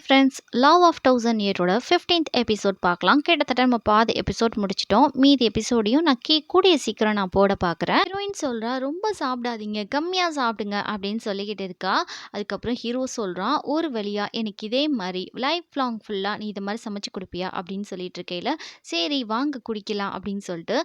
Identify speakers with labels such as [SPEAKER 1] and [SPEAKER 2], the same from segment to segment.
[SPEAKER 1] Friends, love of thousand இயரோட 15th episode பார்க்கலாம். கிட்டத்தட்ட நம்ம பாதி எபிசோட் முடிச்சிட்டோம். மீதி எபிசோடையும் நான் கூடிய சீக்கிரம் நான் போட பார்க்குறேன். ஹீரோயின் சொல்கிறா, ரொம்ப சாப்பிடாதீங்க, கம்மியாக சாப்பிடுங்க அப்படின்னு சொல்லிக்கிட்டு இருக்கா. அதுக்கப்புறம் ஹீரோ சொல்கிறான், ஒரு வழியாக எனக்கு இதே மாதிரி லைஃப் லாங் ஃபுல்லாக நீ இது மாதிரி சமைச்சு கொடுப்பியா அப்படின்னு சொல்லிட்டு இருக்கையில், சரி வாங்க குடிக்கலாம் அப்படின்னு சொல்லிட்டு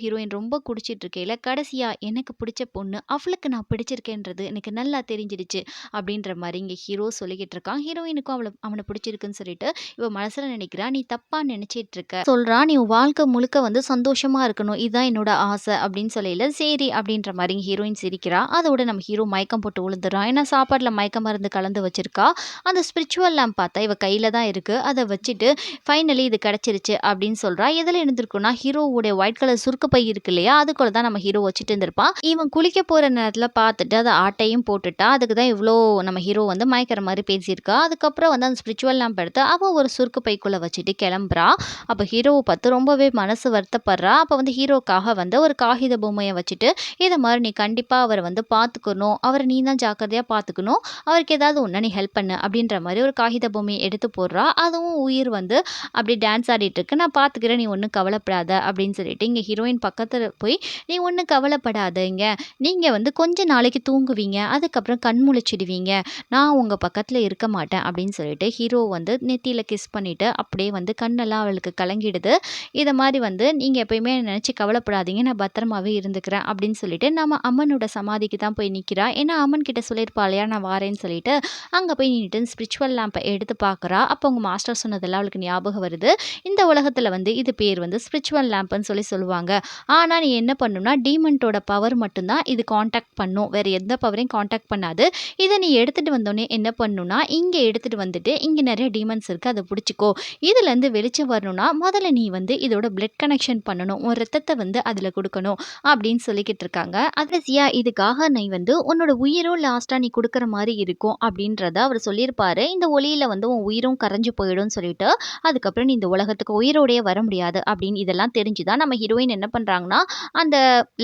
[SPEAKER 1] ஹீரோயின் ரொம்ப குடிச்சிட்டு இருக்கையில், கடைசியாக எனக்கு பிடிச்ச பொண்ணு அவளுக்கு நான் பிடிச்சிருக்கேன்றது எனக்கு நல்லா தெரிஞ்சிடுச்சு அப்படின்ற மாதிரி இங்கே ஹீரோ சொல்லிக்கிட்டு இருக்கான். ஹீரோயினுக்கும் அவனை பிடிச்சிருக்குன்னு சொல்லிட்டு இவ மனசுல நினைக்கிறா, நீ தப்பா நினைச்சிட்டு இருக்க சொல்றா, நீ உன் வாழ்க்கை முழுக்க வந்து சந்தோஷமா இருக்கணும், இதுதான் என்னோட ஆசை அப்படின்னு சொல்லல. சரி அப்படின்ற மாதிரி ஹீரோயின் சிரிக்கிறா. அதோட நம்ம ஹீரோ மயக்கம் போட்டு விழுந்துறான். ஏன்னா சாப்பாடுல மயக்க மருந்து கலந்து வச்சிருக்கா. அந்த ஸ்பிரிச்சுவல் லேம்ப் பார்த்தா இவ கையில தான் இருக்கு. அதை வச்சுட்டு ஃபைனலி இது கிடைச்சிருச்சு அப்படின்னு சொல்றா. எதுல இருந்திருக்குன்னா ஹீரோவுடைய ஒயிட் கலர் சுருக்கு பை இருக்கு இல்லையா, அதுக்குள்ள தான் நம்ம ஹீரோ வச்சுட்டு இருந்திருப்பான். இவன் குளிக்க போற நேரத்துல பார்த்துட்டு அதை ஆட்டையும் போட்டுட்டா. அதுக்கு தான் இவ்வளோ நம்ம ஹீரோ வந்து மயக்கிற மாதிரி பேசியிருக்கா. அதுக்கப்புறம் வந்து அந்த ஸ்பிரிச்சுவல் லேம்ப் எடுத்து அவள் ஒரு சுருக்கு பைக்குள்ளே வச்சுட்டு கிளம்புறா. அப்போ ஹீரோவை பார்த்து ரொம்பவே மனசு வருத்தப்படுறா. அப்போ வந்து ஹீரோக்காக வந்து ஒரு காகித பொம்மையை வச்சுட்டு, இதை மாதிரி நீ கண்டிப்பாக அவரை வந்து பார்த்துக்கணும், அவரை நீ தான் ஜாக்கிரதையாக பார்த்துக்கணும், அவருக்கு ஏதாவது ஒன்று நீ ஹெல்ப் பண்ணு அப்படின்ற மாதிரி ஒரு காகித பொம்மையை எடுத்து போடுறா. அதுவும் உயிர் வந்து அப்படி டான்ஸ் ஆடிட்டு இருக்கு. நான் பார்த்துக்கிறேன், நீ ஒன்றும் கவலைப்படாத அப்படின்னு சொல்லிட்டு இங்கே ஹீரோயின் பக்கத்தில் போய், நீ ஒன்றும் கவலைப்படாதீங்க, நீங்கள் வந்து கொஞ்ச நாளைக்கு தூங்குவீங்க, அதுக்கப்புறம் கண் முழிச்சிடுவீங்க, நான் உங்கள் பக்கத்தில் இருக்க மாட்டேன் அப்படின்னு சொல்லிட்டு ஹீரோ வந்து நெத்தியில் கிஸ் பண்ணிவிட்டு அப்படியே வந்து கண்ணெல்லாம் அவளுக்கு கலங்கிடுது. இதை மாதிரி வந்து நீங்கள் எப்பயுமே நினச்சி கவலைப்படாதீங்க, நான் பத்திரமாவே இருந்துக்கிறேன் அப்படின்னு சொல்லிட்டு நம்ம அம்மனோட சமாதிக்கு தான் போய் நிற்கிறா. ஏன்னா அம்மன் கிட்ட சொல்லியிருப்பா இல்லையா, நான் வாரேன்னு சொல்லிட்டு அங்கே போய் நின்றுட்டு ஸ்பிரிச்சுவல் லேம்பை எடுத்து பார்க்குறா. அப்போ அவங்க மாஸ்டர் சொன்னதெல்லாம் அவளுக்கு ஞாபகம் வருது. இந்த உலகத்தில் வந்து இது பேர் வந்து ஸ்பிரிச்சுவல் லேம்ப்னு சொல்லுவாங்க. ஆனால் நீ என்ன பண்ணணும்னா, டீமன்ட்டோட பவர் மட்டும்தான் இது காண்டாக்ட் பண்ணும், வேறு எந்த பவரையும் காண்டாக்ட் பண்ணாது. இதை நீ எடுத்துகிட்டு வந்தோடனே என்ன பண்ணணும்னா, இங்கே எடுத்துகிட்டு வந்துட்டு இங்கே நிறைய டீமன்ஸ் இருக்குது, அதை பிடிச்சிக்கோ. இதுலேருந்து வெளிச்சம் வரணும்னா முதல்ல நீ வந்து இதோட பிளட் கனெக்ஷன் பண்ணணும், உன் ரத்தத்தை வந்து அதில் கொடுக்கணும் அப்படின்னு சொல்லிக்கிட்டு இருக்காங்க. கடைசியா இதுக்காக நீ வந்து உன்னோட உயிரும் லாஸ்ட்டாக நீ கொடுக்குற மாதிரி இருக்கும் அப்படின்றத அவர் சொல்லியிருப்பாரு. இந்த ஒளியில் வந்து உன் உயிரும் கரைஞ்சு போயிடும்னு சொல்லிட்டு, அதுக்கப்புறம் நீ இந்த உலகத்துக்கு உயிரோடையே வர முடியாது அப்படின்னு இதெல்லாம் தெரிஞ்சுதான் நம்ம ஹீரோயின் என்ன பண்ணுறாங்கன்னா, அந்த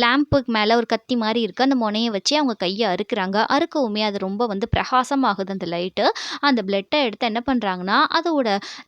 [SPEAKER 1] லேம்புக்கு மேலே ஒரு கத்தி மாதிரி இருக்குது, அந்த முனையை வச்சு அவங்க கையை அறுக்குறாங்க. அறுக்கவுமே அது ரொம்ப வந்து பிரகாசமாகுது அந்த லைட்டு. அந்த பிளட்டை எடுத்து என்ன பண்ணுறாங்கன்னா, அதோட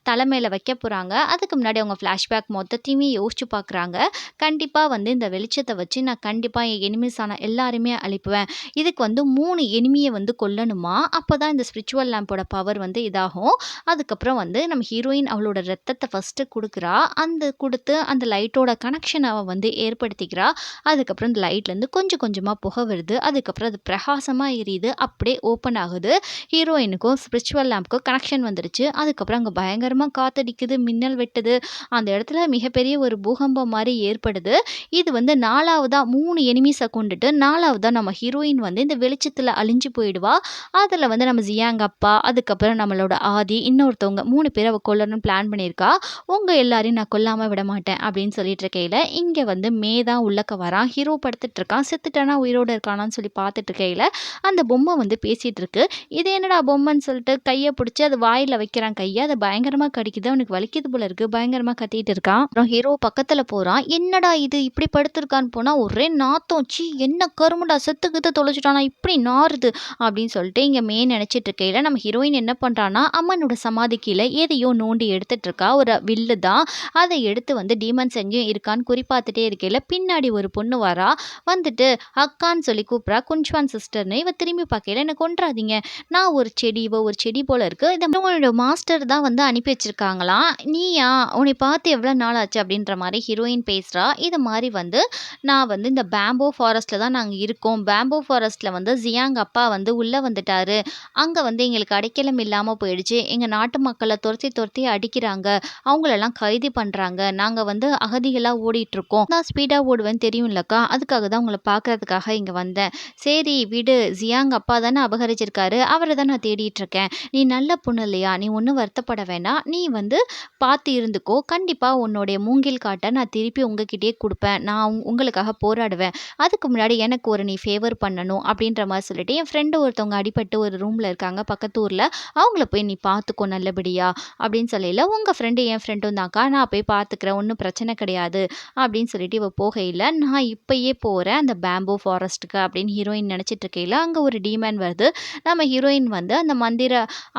[SPEAKER 1] தலைமையில் வைக்க போகிறாங்க. அதுக்கு முன்னாடி அவங்க ஃப்ளாஷ்பேக் மொத்தத்தையுமே யோசிச்சு பார்க்குறாங்க. கண்டிப்பாக வந்து இந்த வெளிச்சத்தை வச்சு நான் கண்டிப்பாக என் எனிமீஸான எல்லாருமே அழிப்புவேன். இதுக்கு வந்து 3 எனிமியை வந்து கொல்லணுமா, அப்போ தான் இந்த ஸ்பிரிச்சுவல் லேம்போட பவர் வந்து இதாகும். அதுக்கப்புறம் வந்து நம்ம ஹீரோயின் அவளோட ரத்தத்தை ஃபஸ்ட்டு கொடுக்குறா. அந்த கொடுத்து அந்த லைட்டோட கனெக்ஷன் அவள் வந்து ஏற்படுத்திக்கிறா. அதுக்கப்புறம் இந்த லைட்லேருந்து கொஞ்சம் கொஞ்சமாக புகை வருது. அதுக்கப்புறம் அது பிரகாசமாக எரியுது, அப்படியே ஓப்பன் ஆகுது. ஹீரோயினுக்கும் ஸ்பிரிச்சுவல் லேம்புக்கும் கனெக்ஷன் வந்துருச்சு. அதுக்கப்புறம் அங்கே பயங்கரமாக காத்தடிக்குது, மின்னல் வெட்டுது. அந்த இடத்துல மிகப்பெரிய ஒரு பூகம்பம் மாதிரி ஏற்படுது. இது வந்து 4வதா 3 எனிமீஸை கொண்டுட்டு 4வதா நம்ம ஹீரோயின் வந்து இந்த வெளிச்சத்தில் அழிஞ்சு போயிடுவா. அதில் வந்து நம்ம ஜியாங் அப்பா, அதுக்கப்புறம் நம்மளோட ஆதி, இன்னொருத்தவங்க 3 பேரை அவள் கொல்லணும்னு பிளான் பண்ணியிருக்கா. உங்கள் எல்லாரையும் நான் கொல்லாமல் விட மாட்டேன் அப்படின்னு சொல்லிட்டு இருக்கையில், இங்கே வந்து மே தான் உள்ளக்க வரான். ஹீரோ படுத்துட்டு இருக்கான். செத்துட்டானா உயிரோடு இருக்கானான்னு சொல்லி பார்த்துட்டு இருக்கையில் அந்த பொம்மை வந்து பேசிகிட்டு இருக்கு. இது என்னடா பொம்மைன்னு சொல்லிட்டு கையை பிடிச்சி அது வாயில் வைக்கிறான் கையை. அதை பயங்கரமாக கடிக்குது. அவனுக்கு வலிக்குது போல இருக்குது. பயங்கரமாக கத்திட்டு இருக்கான். அப்புறம் ஹீரோ பக்கத்தில் போகிறான். என்னடா இது இப்படி படுத்திருக்கான்னு போனால் ஒரே நாத்தம், சி என்ன கருமுடா, செத்துக்கிட்டு தொலைச்சிட்டானா, இப்படி நாறுது அப்படின்னு சொல்லிட்டு இங்கே மே நினச்சிட்டு இருக்கையில் நம்ம ஹீரோயின் என்ன பண்ணுறான்னா, அம்மனோட சமாதி கீழே எதையோ நோண்டி எடுத்துட்டு இருக்கா. ஒரு வில்லு தான். அதை எடுத்து வந்து டீமன்ஸ் எங்கேயும் இருக்கான்னு குறிப்பாத்துட்டே இருக்கையில் பின்னாடி ஒரு பொண்ணு வரா. வந்துட்டு அக்கான்னு சொல்லி கூப்பிட்றா, குன்ச்வான் சிஸ்டர்னு. இவ திரும்பி பார்க்கையில், என்னை கொன்றாதீங்க, நான் ஒரு செடி, இவ ஒரு செடி போல இருக்கு, இதை உங்களோட மாஸ்டர் தான் வந்து அனுப்பி வச்சிருக்காங்களாம், நீயா, உன்னை பார்த்து எவ்வளோ நாள் ஆச்சு அப்படின்ற மாதிரி ஹீரோயின் பேசுகிறா. இது மாதிரி வந்து நான் வந்து இந்த பேம்போ ஃபாரஸ்ட்டில் தான் நாங்கள் இருக்கோம். பேம்போ ஃபாரஸ்ட்டில் வந்து ஜியாங் அப்பா வந்து உள்ளே வந்துட்டாரு. அங்கே வந்து எங்களுக்கு அடைக்கலம் இல்லாமல் போயிடுச்சு. எங்கள் நாட்டு மக்களை துரத்தி துரத்தி அடிக்கிறாங்க, அவங்களெல்லாம் கைது பண்ணுறாங்க. நாங்கள் வந்து அகதிகளாக ஓடிட்டுருக்கோம். நான் ஸ்பீடாக ஓடுவேன்னு தெரியும் இல்லைக்கா, அதுக்காக தான் உங்களை பார்க்கறதுக்காக இங்கே வந்தேன். சரி விடு, ஜியாங் அப்பா தானே அபகரிச்சிருக்காரு, அவரை தான் நான் தேடிட்டு இருக்கேன். நீ நல்ல பொண்ணு இல்லையா, நீ ஒன்றும் வருத்தப்பட வேணாம், நீ வந்து பார்த்து இருந்துக்கோ. கண்டிப்பாக உன்னுடைய மூங்கில் காட்டை நான் திருப்பி உங்ககிட்டயே கொடுப்பேன். நான் உங்களுக்காக போராடுவேன். அதுக்கு முன்னாடி எனக்கு ஒரு நீ ஃபேவர் பண்ணணும் அப்படின்ற மாதிரி சொல்லிட்டு, என் ஃப்ரெண்டு ஒருத்தவங்க அடிபட்டு ஒரு ரூமில் இருக்காங்க பக்கத்து ஊரில், அவங்கள போய் நீ பார்த்துக்கோ நல்லபடியா அப்படின்னு சொல்லல. உங்கள் ஃப்ரெண்டு என் ஃப்ரெண்டும் தான்க்கா, நான் போய் பார்த்துக்கிறேன், ஒன்றும் பிரச்சனை கிடையாது அப்படின்னு சொல்லிட்டு இவ போகையில், நான் இப்பயே போகிறேன் அந்த பேம்போ ஃபாரஸ்ட்டுக்கு அப்படின்னு ஹீரோயின் நினச்சிட்டு இருக்கையில் அங்கே ஒரு டீமேன் வருது. நம்ம ஹீரோயின் வந்து அந்த மந்திர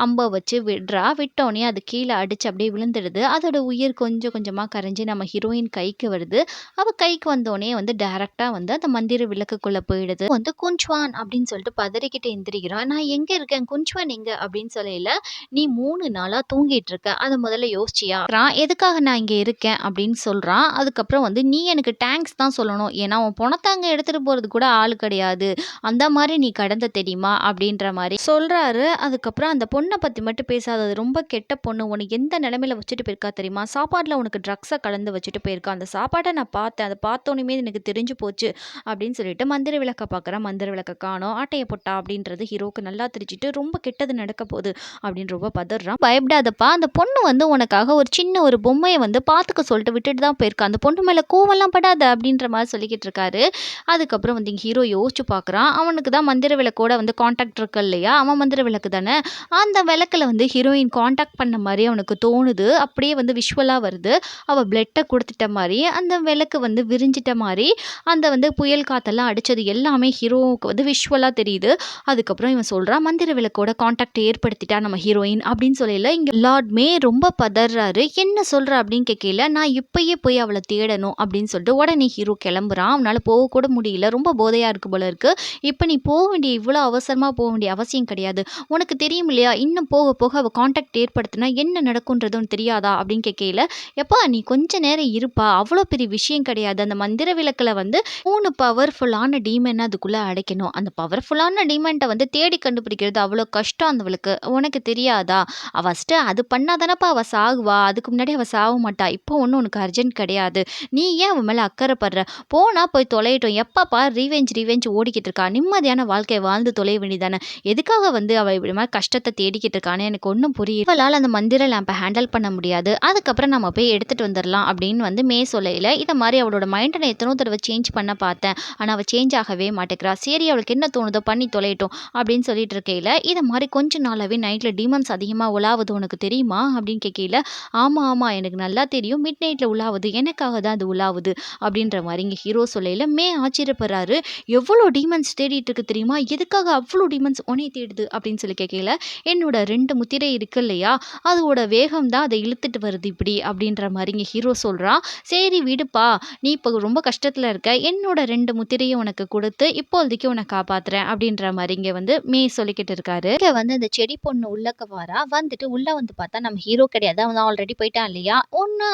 [SPEAKER 1] அம்பை வச்சு விடுறா. விட்டோனே அது கீழ அடிச்சு அப்படியே விழுந்துடுது. அதோட உயிர் கொஞ்சம் கொஞ்சமா கரைஞ்சு நம்ம ஹீரோயின் கைக்கு வருது. அவ கைக்கு வந்தோனே வந்து டைரக்ட்டா வந்து அந்த மந்திர விளக்குக்குள்ள போயிடுது. வந்து குன்ச்வான் அப்படின்னு சொல்லிட்டு பதறிக்கிட்டு எந்திரிக்கிறா. நான் எங்க இருக்கேன்? குன்ச்வான் எங்க? அப்படின்னு சொல்லையில, நீ 3 நாளா தூங்கிட்டு இருக்க. அத முதல்ல யோசிச்சியா? எதுக்காக நான் இங்க இருக்கேன் அப்படின்னு சொல்றான். அதுக்கப்புறம் வந்து நீ எனக்கு தேங்க்ஸ் தான் சொல்லணும். ஏன்னா உன் பொணத்த எடுத்துட்டு போறது கூட ஆள் கிடையாது. அந்த மாரி நீ கடந்த தெரியுமா? அப்படின்ற மாரி சொல்றாரு. அதுக்கப்புறம் அந்த பொண்ண பத்தி மட்டும் பேசாத. அது ரொம்ப கெட்ட பொண்ணு. உன்ன எந்த நிலைமையில வச்சுட்டு போயிருக்கா தெரியுமா? சாப்பாட்ல உனக்கு ட்ரக்ஸ கலந்து வச்சுட்டு போயிருக்கா. அந்த சாப்பாட்ட நான் பார்த்தேன். அத பார்த்தோனயுமே எனக்கு தெரிஞ்சு போச்சு. அப்படின்னு சொல்லிட்டு மந்திர விளக்க பார்க்குறேன். மந்திர விளக்க காணோம். ஆட்டைய போட்டா அப்படின்றது ஹீரோக்கு நல்லா தெரிஞ்சுட்டு ரொம்ப கெட்டது நடக்க போகுது அப்படின்னு ரொம்ப பதறான். பயப்படாதப்பா. அந்த பொண்ணு வந்து உனக்காக ஒரு சின்ன ஒரு பொம்மைய வந்து பார்த்துக்க சொல்லிட்டு விட்டுட்டு தான் போயிருக்கா. அந்த பொண்ணு மேல கோவம்லாம் படாத அப்படின்ற மாரி சொல்லிக்கிட்டு இருக்காரு. அதுக்கப்புறம் வந்து இங்க ஹீரோ யோசிச்சு பார்க்குறான். அவனுக்கு தான் மந்திர விளக்கோட வந்து கான்டாக்ட் இருக்கு இல்லையா? அவன் மந்திர விளக்கு தானே. அந்த விளக்குல வந்து ஹீரோயின் கான்டாக்ட் பண்ண மாரி அவனுக்கு தோணுது. அப்படியே வந்து விஷுவலா வருது. அவ பிளட்ட குடுத்துட்ட மாரி, அந்த விளக்கு வந்து விரிஞ்சிட்ட மாரி, அந்த வந்து புயல் காத்தெல்லாம் அடிச்சது எல்லாமே ஹீரோவுக்கு வந்து விஷுவலா தெரியுது. அதுக்கப்புறம் இவன் சொல்றான், "மந்திர விளக்கோட கான்டாக்ட் ஏற்படுத்திட்டா நம்ம ஹீரோயின்" அப்படின்னு சொல்லையில, இங்க லார்ட்மே ரொம்ப பதர்றாரு. "என்ன சொல்ற?" அப்படின்னு கேட்கையில, "நான் இப்பயே போய் அவள தேடணும்" அப்படின்னு சொல்லிட்டு உடனே ஹீரோ கிளம்புறான். அவனால போகக்கூட முடியல. ரொம்ப போதையா இருக்கு போல இருக்கு. "இப்ப நீ வேண்டிய இவ்வளோ அவசரமா வேண்டிய அவசியம் கிடையாது. உனக்கு தெரியும் இல்லையா? இன்னும் போக போக அவ கான்டாக்ட் ஏற்படுத்தினா என்ன நடக்கும்ன்றது உனக்கு தெரியாதா?" அப்படின்னு கேட்கையில, "எப்பா நீ கொஞ்ச நேரம் இருப்பா. அவ்வளோ பெரிய விஷயம் கிடையாது. அந்த மந்திர விளக்குல வந்து 3 பவர்ஃபுல்லான டீமன அதுக்குள்ள அடைக்கணும். அந்த பவர்ஃபுல்லான டீமன்ட்ட வந்து தேடி கண்டுபிடிக்கிறது அவ்வளோ கஷ்டம் அவளுக்கு. உனக்கு தெரியாதா? ஃபர்ஸ்ட்டு அது பண்ணா தானப்பா அவ சாகுவா. அதுக்கு முன்னாடி அவ சாக மாட்டா. இப்போ ஒண்ணும் உனக்கு அர்ஜென்ட் கிடையாது. நீ ஏன் அவ மேல அக்கறைப்படுற? போனா போய் தொலையட்டும். எப்ப பாரு ரிவெஞ்ச் ஓடிக்கிட்டு இருக்கா. நிம்மதியான வாழ்க்கைய வாழ்ந்து தொலைய வேண்டியதானே. எதுக்காக வந்து அவ இப்படி மாரி கஷ்டத்த தேடிக்கிட்டு இருக்கான்னு எனக்கு ஒண்ணும் புரியல. இவளால அந்த மந்திர லேம்ப ஹேண்டில் பண்ண முடியாது. அதுக்கப்புறம் நம்ம போய் எடுத்துட்டு வந்துரலாம்" அப்படின்னு வந்து மே சொல்லையில, "இத மாரி அவளோட மைண்ட நான் எத்தனோ தடவ சேஞ்ச் பண்ண பார்த்தேன். ஆனா அவ சேஞ்ச் ஆகவே மாட்டேங்கிறா. சரி அவளுக்கு என்ன தோணுதோ பண்ணி தொலையட்டும்" அப்படின்னு சொல்லிட்டு இருக்கையில, "இத மாரி கொஞ்ச நாளாவே நைட்ல டீமன்ஸ் அதிகமா உலாவுது உனக்கு தெரியுமா?" அப்படின்னு கேட்கையில, "ஆமா, ஆமா எனக்கு நல்லா தெரியும். மிட் நைட்ல உலாவுது. எனக்காக தான் அது உலாவுது" அப்படின்ற மாரி இங்க ஹீரோ சொல்லையில, மே ஆச்சரியப்படுறாரு. "எவ்வளோ டீமன்ஸ் தேடிட்டு இருக்கு தெரியுமா? எதுக்காக அவ்ளோ டீமன்ஸ் உன்னைய தேடுது?" அப்படின்னு சொல்லி கேட்கையில, "என்னோட 2 முத்திரை இருக்கு இல்லையா? அதோட வேகம் தான் அத இழுத்துட்டு வருது இப்படி" அப்படின்ற மாரி இங்க ஹீரோ சொல்றான். "சரி விடுப்பா. நீ இப்போ ரொம்ப கஷ்டத்துல இருக்க. என்னோட 2 முத்திரைய உனக்கு குடுத்து, இப்போதைக்கு உன்ன காப்பாத்துறேன்" அப்படின்ற மாரி இங்க வந்து மே சொல்லிக்கிட்டு இருக்காரு. இங்க வந்து அந்த செடி பொண்ணு உள்ளக்க வாரா. வந்துட்டு உள்ள வந்து பார்த்தா நம்ம ஹீரோ கிடையாது. அவன் ஆல்ரெடி போயிட்டான் இல்லையா?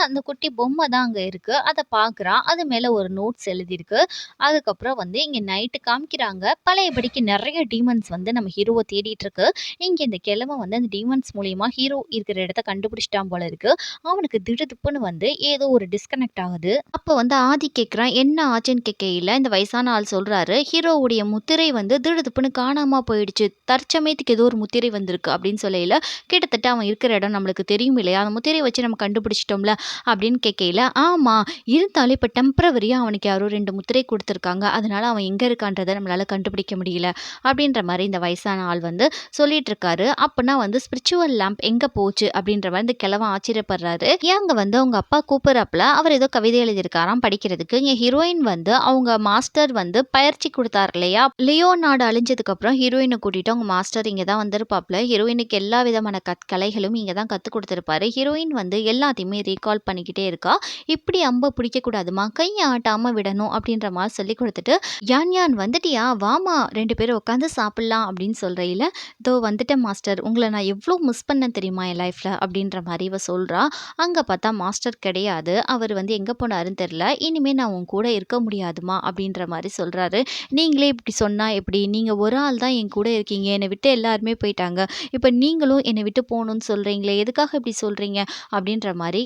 [SPEAKER 1] அந்த குட்டி பொம்மை தான் அங்க இருக்கு. அத பார்க்குறா. அது மேல ஒரு நோட்ஸ் எழுதியிருக்கு. அதுக்கப்புறம் வந்து இங்க நைட்டு காமிக்கிறாங்க. பழையபடிக்கு நெறைய டீமன்ஸ் வந்து நம்ம ஹீரோவ தேடிட்டு இருக்கு. இங்க இந்த கிழவன் வந்து அந்த டீமன்ஸ் மூலியமா ஹீரோ இருக்கிற இடத்த கண்டுபிடிச்சிட்டான் போல இருக்கு. அவனுக்கு திடுதிப்புன்னு வந்து ஏதோ ஒரு டிஸ்கனெக்ட் ஆகுது. அப்ப வந்து ஆதி கேட்குறான், "என்ன ஆச்சுன்னு?" கேட்கையில, இந்த வயசான ஆள் சொல்றாரு, "ஹீரோவுடைய முத்திரை வந்து திடுதிப்புன்னு காணாம போயிடுச்சு. தற்சமயத்துக்கு ஏதோ ஒரு முத்திரை வந்திருக்கு" அப்படின்னு சொல்லையில, "கிட்டத்தட்ட அவன் இருக்கிற இடம் நம்மளுக்கு தெரியும் இல்லையா? அந்த முத்திரைய வச்சு நம்ம கண்டுபிடிச்சிட்டோம்ல" அப்படின்னு கேட்கையில, "ஆமா. இருந்தாலும் இப்ப டெம்பரவரியா அவனுக்கு யாரோ 2 முத்திரை குடுத்துருக்காங்க. அதனால அவன் எங்க இருக்கான்றத நம்மளால கண்டுபிடிக்க முடியல" அப்படின்ற மாரி இந்த வயசான ஆள் வந்து சொல்லிட்டு இருக்காரு. அப்பன்னா வந்து ஸ்பிரிச்சுவல் லேம்ப் எங்க போச்சு? அப்படின்ற மாரி இந்த கிழவன் ஆச்சரியப்படுறாரு. ஏங்க வந்து அவங்க அப்பா கூப்பிடுறாப்ல, அவர் ஏதோ கவிதை எழுதியிருக்காராம் படிக்கிறதுக்கு. இங்க ஹீரோயின் வந்து அவங்க மாஸ்டர் வந்து பயிற்சி குடுத்தார் இல்லையா? லியோ நாடு அழிஞ்சதுக்கு அப்புறம் ஹீரோயின கூட்டிட்டு அவங்க மாஸ்டர் இங்க தான் வந்திருப்பாப்ல. ஹீரோயினுக்கு எல்லா விதமான கலைகளும் இங்க தான் கத்துக் குடுத்திருப்பாரு. ஹீரோயின் வந்து எல்லாத்தையுமே ரீகால் பண்ணிக்கிட்டே இருக்கா. "இப்படி அம்ப பிடிக்கக்கூடாதும்மா. கைய ஆட்டாம விடணும்" அப்படின்ற மாரி சொல்லிக் குடுத்துட்டு, "யான் யான் வந்துட்டியா? வாம்மா 2 பேரும் உட்காந்து சாப்பிடலாம்" அப்படின்னு சொல்றையில, "இதோ வந்துட்டேன் மாஸ்டர். உங்கள நான் எவ்ளோ மிஸ் பண்ணேன் தெரியுமா என் லைஃப்ல" அப்படின்ற மாரி இவ சொல்றா. அங்க பார்த்தா மாஸ்டர் கிடையாது. அவரு வந்து எங்க போனாருன்னு தெரியல. "இனிமே நான் உன் கூட இருக்க முடியாதும்மா" அப்படின்ற மாரி சொல்றாரு. "நீங்களே இப்படி சொன்னா எப்படி? நீங்க ஒரு ஆள் தான் என் கூட இருக்கீங்க. என்னை விட்டு எல்லாருமே போயிட்டாங்க. இப்ப நீங்களும் என்னை விட்டு போணும்னு சொல்றீங்களே, எதுக்காக இப்படி சொல்றீங்க?" அப்படின்ற மாரி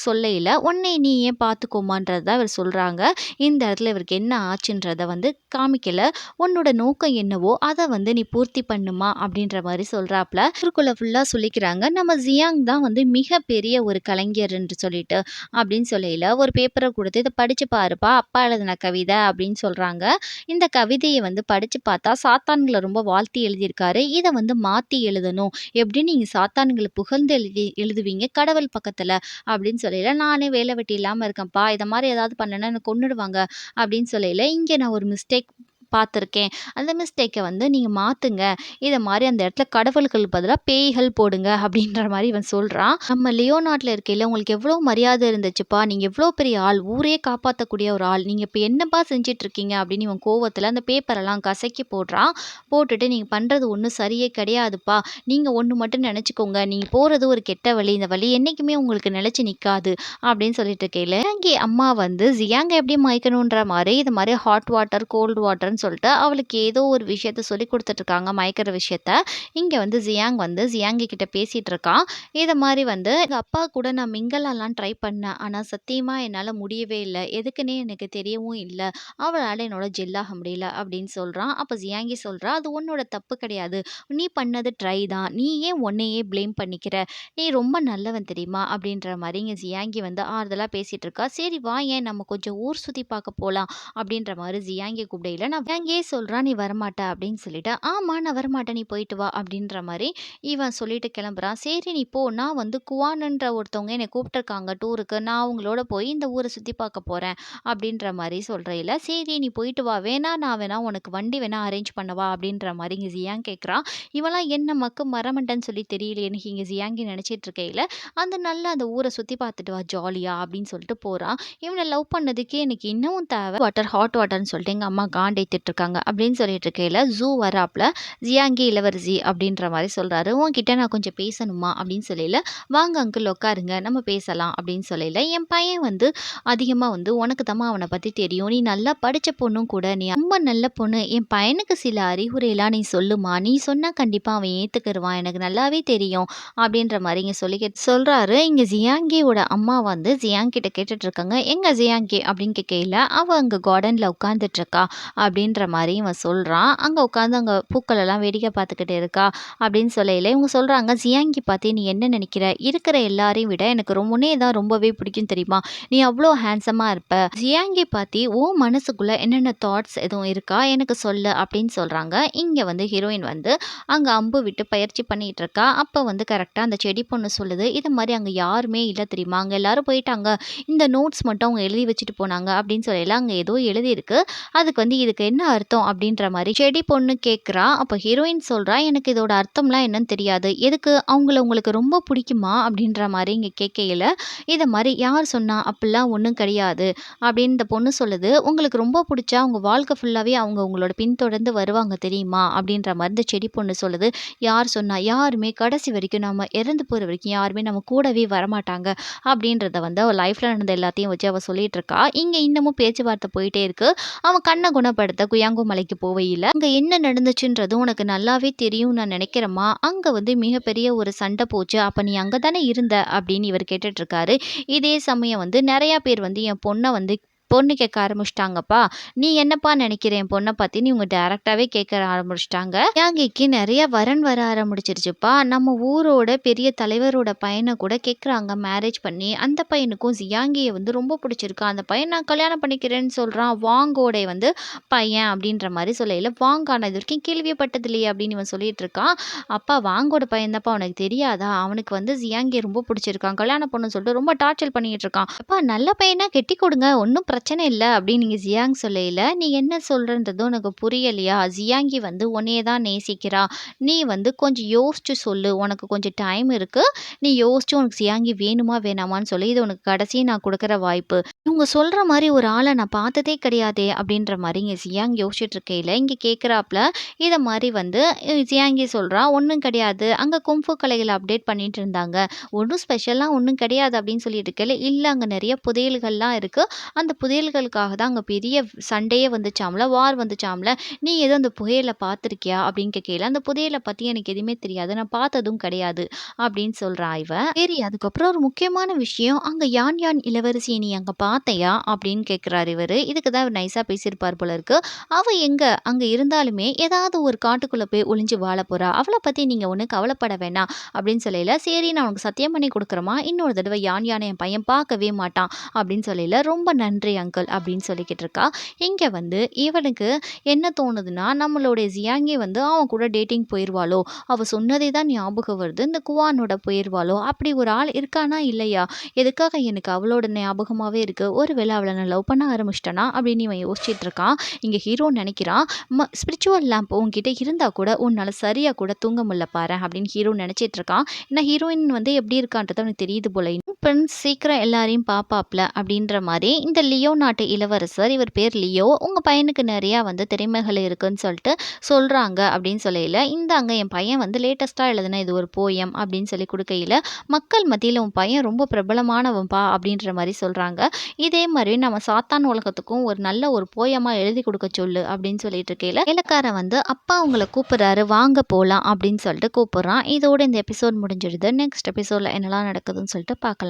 [SPEAKER 1] சொல்லையில, "உன்னை நீ ஏன் பார்த்துக்கோமான்றது தான் இவர் சொல்றாங்க. இந்த இடத்துல இவருக்கு என்ன ஆச்சுன்றத வந்து காமிக்கல. "உன்னோட நோக்கம் என்னவோ, அத வந்து நீ பூர்த்தி பண்ணுமா" அப்படின்ற மாரி சொல்றாப்ல. ஊருக்குள்ள ஃபுல்லா சொல்லிக்கிறாங்க. நம்ம ஜியாங் தான் வந்து மிகப்பெரிய ஒரு கலைஞர் என்று சொல்லிட்டு. அப்படின்னு சொல்லையில, ஒரு பேப்பர குடுத்து, "இத படிச்சு பாருப்பா, அப்பா எழுதின கவிதை" அப்படின்னு சொல்றாங்க. இந்த கவிதைய வந்து படிச்சு பார்த்தா, சாத்தான்கள ரொம்ப வாழ்த்தி எழுதியிருக்காரு. இத வந்து மாத்தி எழுதணும். எப்படி நீங்க சாத்தான்கள புகழ்ந்து எழுதுவீங்க கடவுள் பக்கத்துல அப்படின்னு சொல்லையில, "நானே வேலை வெட்டி இல்லாம இருக்கேன்ப்பா. இத மாரி ஏதாவது பண்ணேன்னா என்ன கொன்னுடுவாங்க" அப்படின்னு சொல்லையில, "இங்க நான் ஒரு மிஸ்டேக் பார்த்துருக்கேன். அந்த மிஸ்டேக்க வந்து நீங்க மாத்துங்க. இத மாரி அந்த இடத்துல கடவுள்கள் பதிலா பேய்கள் போடுங்க அப்படின்ற மாரி இவன் சொல்றான். நம்ம லியோ நாட்ல இருக்கையில உங்களுக்கு எவ்வளோ மரியாதை இருந்துச்சுப்பா. நீங்க எவ்வளோ பெரிய ஆள். ஊரையே காப்பாத்தக்கூடிய ஒரு ஆள். நீங்க இப்ப என்னப்பா செஞ்சுட்டு இருக்கீங்க அப்படின்னு இவன் கோவத்துல அந்த பேப்பரெல்லாம் கசக்கி போடுறான். போட்டுட்டு நீங்க பண்றது ஒண்ணும் சரியே கிடையாதுப்பா. நீங்க ஒண்ணு மட்டும் நெனச்சுக்கோங்க. நீங்க போறது ஒரு கெட்ட வழி. இந்த வழி என்னைக்குமே உங்களுக்கு நிலைச்சு நிக்காது அப்படின்னு சொல்லிட்டு இருக்கையில, ஜியாங்கி அம்மா வந்து ஜியாங்க எப்படி மயக்கணுன்ற மாரி இது மாரி ஹாட் வாட்டர், கோல்டு வாட்டர்ன்னு சொல்லிட்டு அவளுக்கு ஏதோ ஒரு விஷயத்த சொல்லிக் குடுத்துட்டு இருக்காங்க. மயக்கிற விஷயத்த. இங்க வந்து ஜியாங் வந்து ஜியாங்கி கிட்ட பேசிட்டு இருக்கான். இத மாரி வந்து எங்க அப்பா கூட நான் மிங்கிள் ஆகலான்னு ட்ரை பண்ணேன். ஆனா சத்தியமா என்னால முடியவே இல்ல. எதுக்குன்னே எனக்கு தெரியவும் இல்ல. அவளால என்னோட ஜெல் ஆக முடியல அப்படின்னு சொல்றான். அப்ப ஜியாங்கி சொல்றா, "அது உன்னோட தப்பு கிடையாது. நீ பண்ணது ட்ரை தான். நீ ஏன் உன்னையே ப்ளேம் பண்ணிக்கிற? நீ ரொம்ப நல்லவன் தெரியுமா?" அப்படின்ற மாரி இங்க ஜியாங்கி வந்து ஆறுதலா பேசிட்டு இருக்கா. "சரி வாயேன் நம்ம கொஞ்சம் ஊர் சுத்தி பார்க்க போலாம்." அப்படின்ற மாரி ஜியாங்கி கூப்பிடையில, நான் ஜியாங்கியே சொல்றா, "நீ வரமாட்ட" அப்படின்னு சொல்லிட்டு, "ஆமா நான் வரமாட்டேன். நீ போயிட்டு வா." அப்படின்ற மாரி இவன் சொல்லிட்டு கிளம்புறான். "சரி நீ போ. நான் வந்து குவானுன்ற ஒருத்தவங்க என்னை கூப்பிட்டுருக்காங்க டூருக்கு. நான் அவங்களோட போய் இந்த ஊர சுத்தி பார்க்க போறேன்." அப்படின்ற மாரி சொல்றையில, "சரி நீ போயிட்டு வா. வேணா நான் வேணா உனக்கு வண்டி வேணா அரேஞ்ச் பண்ணவா?" அப்படின்ற மாரி இங்க ஜியாங் கேட்குறான். இவன்லாம் என்ன மக்கு மரமண்டன்னு சொல்லி தெரியலையேன்னு இங்க ஜியாங்கி நினைச்சிட்டு இருக்கையில, அந்த ஊர சுத்தி பார்த்துட்டு வா ஜாலியா அப்படின்னு சொல்லிட்டு போறான். இவன லவ் பண்ணதுக்கே எனக்கு இன்னமும் தேவை வாட்டர், ஹாட் வாட்டர்ன்னு சொல்லிட்டு எங்க அம்மா காண்டேத்திட்டு இருக்காங்க அப்படின்னு சொல்லிட்டு இருக்கையில, ஜூ வராப்ல ஜியாங்கி இளவரசி அப்படின்ற மாரி சொல்றாரு. "உன்கிட்ட நான் கொஞ்சம் பேசணுமா?" அப்படின்னு சொல்லையில, "வாங்க அங்கிள் உட்காருங்க. நம்ம பேசலாம்." அப்படின்னு சொல்லையில, "என் பையன் வந்து அதிகமா வந்து உனக்கு தாம்மா அவன பத்தி தெரியும். நீ நல்லா படிச்ச பொண்ணும் கூட. நீ ரொம்ப நல்ல பொண்ணு. என் பையனுக்கு சில அறிவுரைலாம் நீ சொல்லுமா. நீ சொன்னா கண்டிப்பா அவன் ஏத்துக்கிருவான். எனக்கு நல்லாவே தெரியும்." அப்படின்ற மாரி இங்க சொல்றாரு. இங்க ஜியாங்கியோட அம்மா வந்து ஜியாங் கிட்ட கேட்டுட்டு இருக்காங்க. "எங்க ஜியாங்கி?" அப்படின்னு கேட்கையில, "அவ அங்க கார்டன்ல உட்கார்ந்துட்டு இருக்கா." அப்படின்ற மாரி இவன் சொல்றான். அங்க உட்கார்ந்து அங்க பூக்கள் எல்லாம் வேடிக்கை பார்த்துக்கிட்டு இருக்கா அப்படின்னு சொல்லையில, இவங்க சொல்றாங்க, "ஜியாங்கி பத்தி நீ என்ன நினைக்கிற? இருக்கிற எல்லாரையும் விட எனக்கு உன்னைய தான் ரொம்பவே பிடிக்கும் தெரியுமா? நீ அவ்ளோ ஹேண்ட்ஸமா இருப்ப. ஜியாங்கி பத்தி உன் மனசுக்குள்ள என்னென்ன தாட்ஸ் எதுவும் இருக்கா? எனக்கு சொல்லு." அப்படின்னு சொல்றாங்க. இங்க வந்து ஹீரோயின் வந்து அங்க அம்பு விட்டு பயிற்சி பண்ணிட்டு இருக்கா. அப்ப வந்து கரெக்ட்டா அந்த செடி பொண்ணு சொல்லுது, "இது மாரி அங்க யாருமே இல்ல தெரியுமா? அங்க எல்லாரும் போயிட்டாங்க. இந்த நோட்ஸ் மட்டும் அவங்க எழுதி வச்சுட்டு போனாங்க." அப்படின்னு சொல்லையில, அங்க ஏதோ எழுதியிருக்கு. அதுக்கு வந்து இதுக்கு என்ன அர்த்தம் அப்படின்ற மாரி செடி பொண்ணு கேட்குறா. அப்ப ஹீரோயின் சொல்றா, "எனக்கு இதோட அர்த்தம்லாம் என்னன்னு தெரியாது. எதுக்கு அவங்கள உங்களுக்கு ரொம்ப பிடிக்குமா?" அப்படின்ற மாரி இங்க கேட்கையில, இத மாரி "யார் சொன்னா? அப்படிலாம் ஒண்ணும் கிடையாது." அப்படின்னு இந்த பொண்ணு சொல்லுது. "உங்களுக்கு ரொம்ப புடிச்சா உங்க வாழ்க்கை ஃபுல்லாவே அவங்க உங்களோட பின்தொடர்ந்து வருவாங்க தெரியுமா?" அப்படின்ற மாரி இந்த செடி பொண்ணு சொல்லுது. "யார் சொன்னா? யாருமே கடைசி வரைக்கும் நம்ம இறந்து போற வரைக்கும் யாருமே நம்ம கூடவே வரமாட்டாங்க." அப்படின்றத வந்து அவ லைஃப்ல நடந்த எல்லாத்தையும் வச்சு அவ சொல்லிட்டு இருக்கா. இங்க இன்னமும் பேச்சுவார்த்தை போயிட்டே இருக்கு. அவன் கண்ண குணப்படுத்த குயாங்கோ மலைக்கு போவையில, "அங்க என்ன நடந்துச்சுன்றது உனக்கு நல்லாவே தெரியும்னு நான் நினைக்கிறேன்ம்மா. அங்க வந்து மிகப்பெரிய ஒரு சண்டை போச்சு. அப்ப நீ அங்க தானே இருந்த?" அப்படின்னு இவர் கேட்டுட்டு இருக்காரு. இதே சமயம் வந்து நெறைய பேர் வந்து என் பொண்ண வந்து பொண்ணு கேட்க ஆரம்பிச்சுட்டாங்கப்பா. "நீ என்னப்பா நினைக்கிற என் பொண்ண பத்தின்னு?" இவங்க டைரக்ட்டாவே கேட்க ஆரம்பிச்சுட்டாங்க. "தியாகிக்கு நெறைய வரன் வர ஆரம்பிச்சிருச்சுப்பா. நம்ம ஊரோட பெரிய தலைவரோட பையன கூட கேட்குறாங்க மேரேஜ் பண்ணி. அந்த பையனுக்கும் ஜியாங்கிய வந்து ரொம்ப பிடிச்சிருக்கு. அந்த பையன் நான் கல்யாணம் பண்ணிக்கிறேன்னு சொல்றான். வாங்கோட வந்து பையன்." அப்படின்ற மாரி சொல்லையில, "வாங்கா நான் இதுவரைக்கும் கேள்விப்பட்டதில்லையே." அப்படின்னு இவன் சொல்லிட்டு இருக்கான். "அப்பா வாங்கோட பையன் தான்ப்பா உனக்கு தெரியாதா? அவனுக்கு வந்து ஜியாங்கிய ரொம்ப பிடிச்சிருக்கான். கல்யாணம் பண்ணணும்னு சொல்லிட்டு ரொம்ப டார்ச்சர் பண்ணிட்டு இருக்கான். அப்பா நல்ல பையனா கெட்டி கொடுங்க. ஒண்ணும் பிரச்சனை இல்ல." அப்படின்னு நீங்க ஜியாங் சொல்லையில, "நீ என்ன சொல்றன்றது உனக்கு புரியலையா? ஜியாங்கி வந்து உன்னைய தான் நேசிக்கிறா. நீ வந்து கொஞ்சம் யோசிச்சு சொல்லு. உனக்கு கொஞ்சம் டைம் இருக்கு. நீ யோசிச்சு உனக்கு ஜியாங்கி வேணுமா வேணாமான்னு சொல்லு. இது உனக்கு கடைசி நான் குடுக்குற வாய்ப்பு. இவங்க சொல்ற மாரி ஒரு ஆள நான் பார்த்ததே கிடையாதே." அப்படின்ற மாரி இங்க ஜியாங் யோசிச்சுட்டு இருக்கையில, இங்க கேட்குறாப்ல. இத மாரி வந்து ஜியாங்கி சொல்றா, "ஒண்ணும் கிடையாது. அங்க குங்ஃபூ கலைகள அப்டேட் பண்ணிட்டு இருந்தாங்க. ஒண்ணும் ஸ்பெஷலா ஒண்ணும் கிடையாது." அப்படின்னு சொல்லிட்டு இருக்கையில, "இல்ல அங்க நெறைய புதையல்கள்லாம் இருக்கு. அந்த புதையல்களுக்காக தான் அங்க பெரிய சண்டையே வந்துச்சாம்ல, வார் வந்துச்சாம்ல. நீ ஏதோ அந்த புதையல பார்த்துருக்கியா?" அப்படின்னு கேட்கையில, "அந்த புதையல பத்தி எனக்கு எதுவுமே தெரியாது. நான் பார்த்ததும் கிடையாது." அப்படின்னு சொல்றா இவ. சரி அதுக்கப்புறம் ஒரு முக்கியமான விஷயம், "அங்க யான் யான் இளவரசிய நீ அங்க பார்த்தையா?" அப்படின்னு கேட்கிறாரு இவரு. இதுக்கு தான் இவரு நைஸா பேசியிருப்பார் போல இருக்கு. "அவ எங்க அங்க இருந்தாலுமே ஏதாவது ஒரு காட்டுக்குள்ள போய் ஒளிஞ்சு வாழப் போறா. அவள பத்தி நீங்க ஒண்ணும் கவலைப்பட வேணாம்." அப்படின்னு சொல்லையில, "சரி நான் உனக்கு சத்தியம் பண்ணி குடுக்குறேன்ம்மா. இன்னொரு தடவ யான் யானை என் பையன் பார்க்கவே மாட்டான்." அப்படின்னு சொல்லையில, "ரொம்ப நன்றி." சாரி அங்கிள் அப்படின்னு சொல்லிக்கிட்டு இருக்கா. இங்கே வந்து இவனுக்கு என்ன தோணுதுன்னா, நம்மளுடைய ஜியாங்கி வந்து அவன் கூட டேட்டிங் போயிருவாளோ, அவ சொன்னதே தான் ஞாபகம் வருது, இந்த குவானோட போயிருவாளோ, அப்படி ஒரு ஆள் இருக்கானா இல்லையா, எதுக்காக எனக்கு அவளோட ஞாபகமாகவே இருக்கு, ஒருவேளை அவளை நான் லவ் பண்ண ஆரம்பிச்சிட்டேனா அப்படின்னு இவன் யோசிச்சுட்டு இருக்கான். இங்கே ஹீரோ நினைக்கிறான், ஸ்பிரிச்சுவல் லேம்ப் உன்கிட்ட இருந்தால் கூட உன்னால் சரியாக கூட தூங்க முடியல பாரு அப்படின்னு ஹீரோ நினச்சிட்டு இருக்கான். ஏன்னா ஹீரோயின் வந்து எப்படி இருக்கான்றது அவனுக்கு தெரியுது போல. பிரின்ஸ் சீக்கிரம் எல்லாரையும் பாப்பாப்ல அப்படின்ற மாதிரி இந்த லியோ நாட்டு இளவரசர், இவர் பேர் லியோ, உங்கள் பையனுக்கு நிறையா வந்து திறமைகள் இருக்குன்னு சொல்லிட்டு சொல்கிறாங்க அப்படின்னு சொல்லையில், இந்தாங்க என் பையன் வந்து லேட்டஸ்ட்டாக எழுதின இது ஒரு போயம் அப்படின்னு சொல்லி கொடுக்கையில், மக்கள் மத்தியில் உன் பையன் ரொம்ப பிரபலமானவன்பா அப்படின்ற மாதிரி சொல்கிறாங்க. இதே மாதிரி நம்ம சாத்தான் உலகத்துக்கும் ஒரு நல்ல ஒரு போயமாக எழுதி கொடுக்க சொல்லு அப்படின்னு சொல்லிட்டு இருக்கையில், இலக்காரன் வந்து அப்பா உங்களை கூப்பிட்றாரு வாங்க போகலாம் அப்படின்னு சொல்லிட்டு கூப்பிட்றான். இதோட இந்த எபிசோட் முடிஞ்சிடுது. நெக்ஸ்ட் எபிசோடில் என்னெல்லாம் நடக்குதுன்னு சொல்லிட்டு பார்க்கலாம்.